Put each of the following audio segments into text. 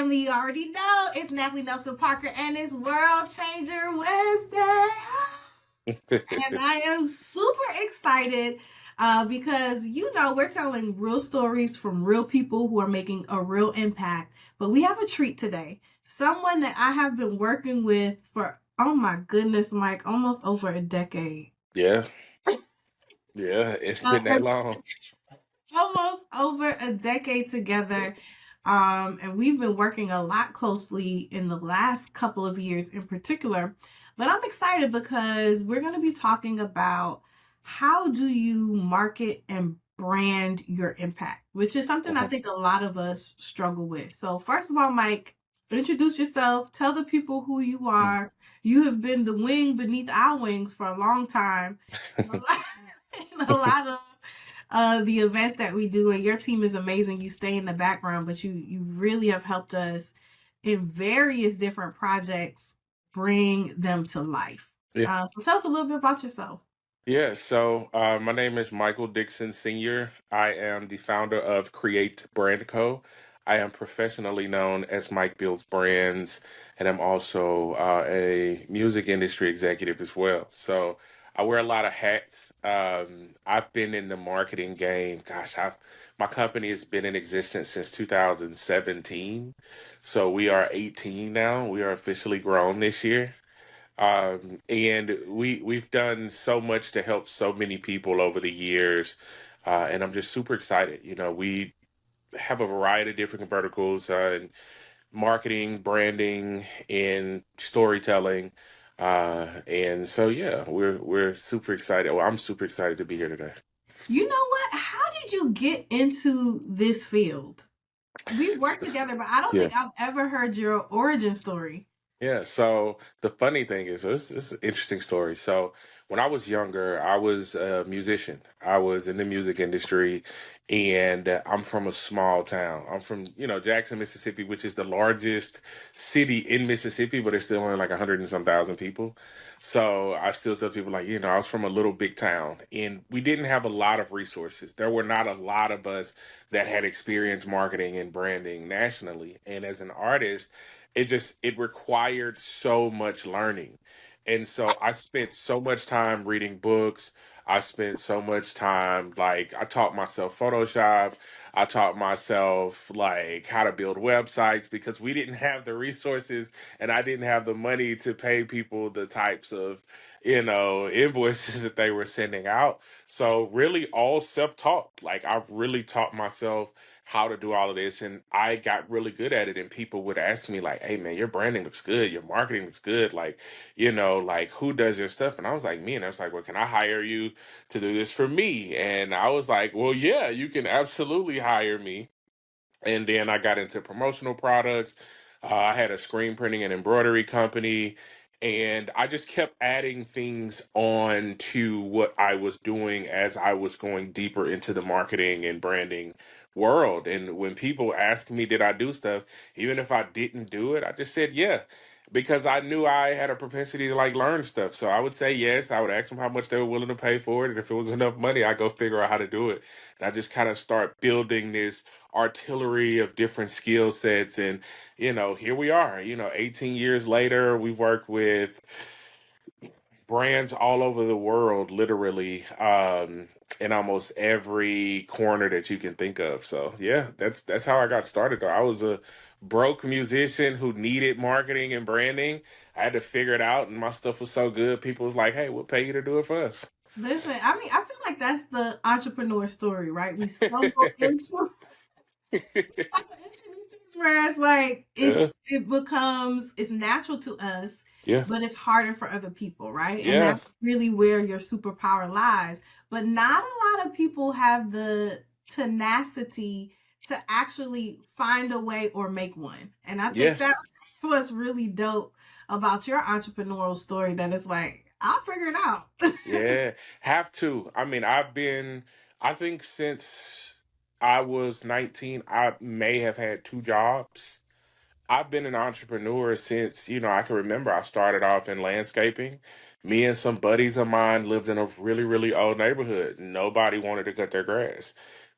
family. You already know it's Nathalie Nelson Parker and it's World Changer Wednesday. And I am super excited because, we're telling real stories from real people who are making a real impact. But we have a treat today. Someone that I have been working with for, oh my goodness, Mike, almost over a decade. Yeah, yeah, it's been that And long. almost over a decade together. And we've been working a lot closely in the last couple of years in particular. But I'm excited because we're going to be talking about how do you market and brand your impact, which is something I Mhm. think a lot of us struggle with. So, first of all, Mike, introduce yourself, tell the people who you are. You have been the wing beneath our wings for a long time. And a lot of the events that we do, and your team is amazing. You stay in the background, but you really have helped us in various different projects bring them to life. Yeah, So tell us a little bit about yourself. yeah. My name is Michael Dixon Sr. I am the founder of Create Brand Co. I am professionally known as Mike Builds Brands, and I'm also a music industry executive as well. So I wear a lot of hats. I've been in the marketing game. Gosh, I've my company has been in existence since 2017. So we are 18 now. We are officially grown this year. And we've done so much to help so many people over the years, and I'm just super excited. We have a variety of different verticals in marketing, branding, and storytelling, and so yeah, we're super excited. Well, I'm super excited to be here today. You know what? How did you get into this field? We worked together, but I don't Yeah. think I've ever heard your origin story. Yeah, so the funny thing is, so this is an interesting story. So when I was younger, I was a musician. I was in the music industry, and I'm from a small town. I'm from, Jackson, Mississippi, which is the largest city in Mississippi, but it's still only like 100 and some thousand people. So I still tell people like, I was from a little big town, and we didn't have a lot of resources. There were not a lot of us that had experience marketing and branding nationally. And as an artist, it required so much learning, and so I spent so much time reading books. I spent so much time, like, I taught myself Photoshop. I taught myself like how to build websites because we didn't have the resources, and I didn't have the money to pay people the types of invoices that they were sending out. So really all self-taught. Like, I've really taught myself how to do all of this, and I got really good at it. And people would ask me like, "Hey man, your branding looks good, your marketing looks good, like, like, who does your stuff?" And I was like, "Me." And I was like, "Well, can I hire you to do this for me?" And I was like, "Well, yeah, you can absolutely hire me." And then I got into promotional products. I had a screen printing and embroidery company, and I just kept adding things on to what I was doing as I was going deeper into the marketing and branding world. And when people asked me, did I do stuff, even if I didn't do it, I just said yeah. Because I knew I had a propensity to like learn stuff. So I would say yes. I would ask them how much they were willing to pay for it. And if it was enough money, I go figure out how to do it. And I just kind of start building this artillery of different skill sets. And here we are, 18 years later. We work with brands all over the world, literally, in almost every corner that you can think of. So yeah, that's how I got started though. I was a broke musician who needed marketing and branding. I had to figure it out, and my stuff was so good, people was like, "Hey, we'll pay you to do it for us." Listen, I mean, I feel like that's the entrepreneur story, right? We stumble into where it's like Yeah, it becomes it's natural to us, yeah, but it's harder for other people, right? And yeah, that's really where your superpower lies. But not a lot of people have the tenacity to actually find a way or make one. And I think yeah. that's what's really dope about your entrepreneurial story, that it's like, I'll figure it out. Yeah, have to. I mean, I think since I was 19, I may have had two jobs. I've been an entrepreneur since, I can remember. I started off in landscaping. Me and some buddies of mine lived in a really, really old neighborhood. Nobody wanted to cut their grass.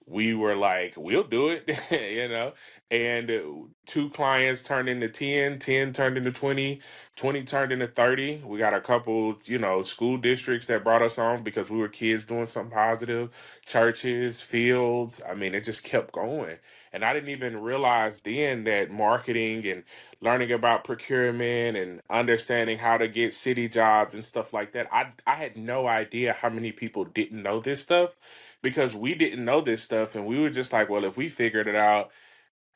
we were like, we'll do it, and 2 clients turned into 10, 10 turned into 20, 20 turned into 30. We got a couple, school districts that brought us on because we were kids doing something positive, churches, fields. I mean, it just kept going. And I didn't even realize then that marketing and learning about procurement and understanding how to get city jobs and stuff like that. I had no idea how many people didn't know this stuff because we didn't know this stuff, and we were just like, well, if we figured it out,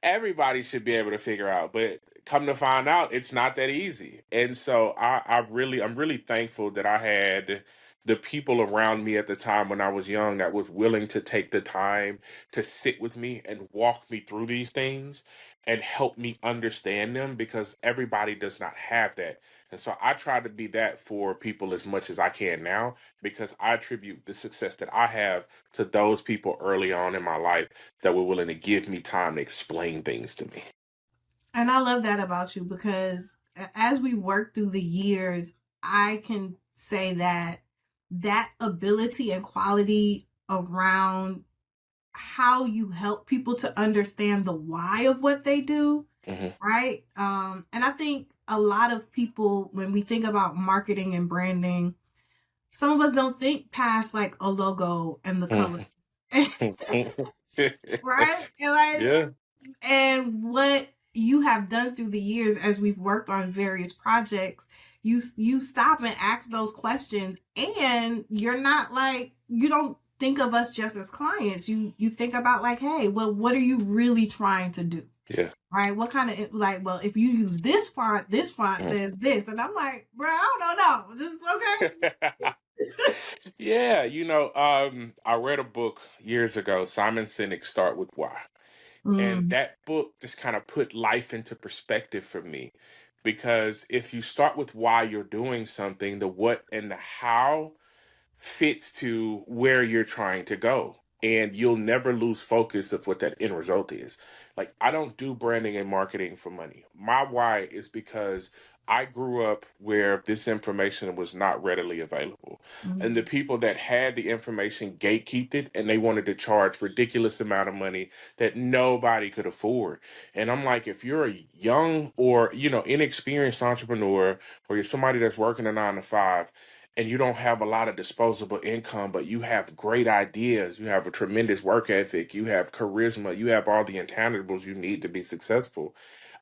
everybody should be able to figure out. But come to find out, it's not that easy. And so I'm really thankful that I had the people around me at the time when I was young that was willing to take the time to sit with me and walk me through these things and help me understand them, because everybody does not have that. And so I try to be that for people as much as I can now, because I attribute the success that I have to those people early on in my life that were willing to give me time to explain things to me. And I love that about you because as we work through the years, I can say that that ability and quality around how you help people to understand the why of what they do, Hmm. right? And I think a lot of people, when we think about marketing and branding, some of us don't think past like a logo and the colors. Right? And like, Yeah. and what you have done through the years as we've worked on various projects, you stop and ask those questions, and you're not like, you don't think of us just as clients. You think about like, hey, well, what are you really trying to do? Yeah. Right? What kind of, like, well, if you use this font Mm. says this, and I'm like, bro, I don't know. This is okay. Yeah, I read a book years ago, Simon Sinek, Start With Why. And Mm, that book just kind of put life into perspective for me. Because if you start with why you're doing something, the what and the how fits to where you're trying to go. And you'll never lose focus of what that end result is. Like, I don't do branding and marketing for money. My why is because I grew up where this information was not readily available. And the mm, people that had the information gatekeeped it, and they wanted to charge ridiculous amount of money that nobody could afford. And I'm like, if you're a young or, inexperienced entrepreneur, or you're somebody that's working a 9 to 5, and you don't have a lot of disposable income, but you have great ideas, you have a tremendous work ethic, you have charisma, you have all the intangibles you need to be successful.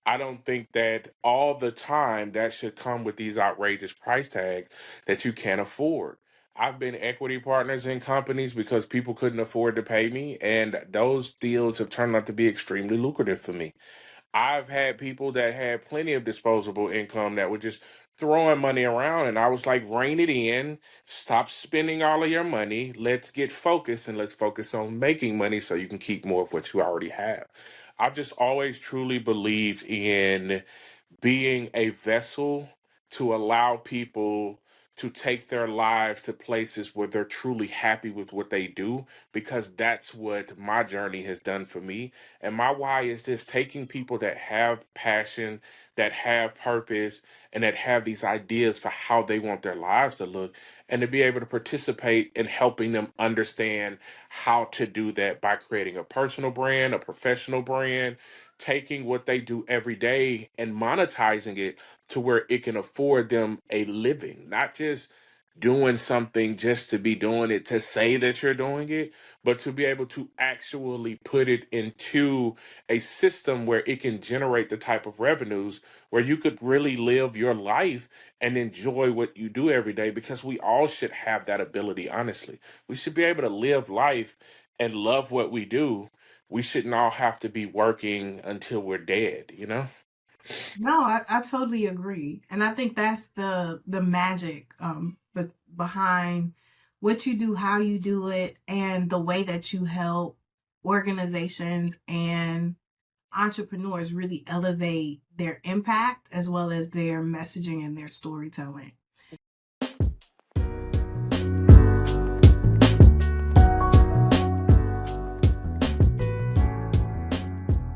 I don't think that all the time that should come with these outrageous price tags that you can't afford. I've been equity partners in companies because people couldn't afford to pay me, and those deals have turned out to be extremely lucrative for me. I've had people that had plenty of disposable income that were just throwing money around, and I was like, rein it in, stop spending all of your money. Let's get focused, and let's focus on making money so you can keep more of what you already have. I've just always truly believed in being a vessel to allow people to take their lives to places where they're truly happy with what they do, because that's what my journey has done for me. And my why is just taking people that have passion, that have purpose, and that have these ideas for how they want their lives to look, and to be able to participate in helping them understand how to do that by creating a personal brand, a professional brand, taking what they do every day and monetizing it to where it can afford them a living, not just doing something just to be doing it to say that you're doing it, but to be able to actually put it into a system where it can generate the type of revenues where you could really live your life and enjoy what you do every day, because we all should have that ability, honestly. We should be able to live life and love what we do. We shouldn't all have to be working until we're dead? no, I totally agree. And I think that's the magic behind what you do, how you do it, and the way that you help organizations and entrepreneurs really elevate their impact as well as their messaging and their storytelling.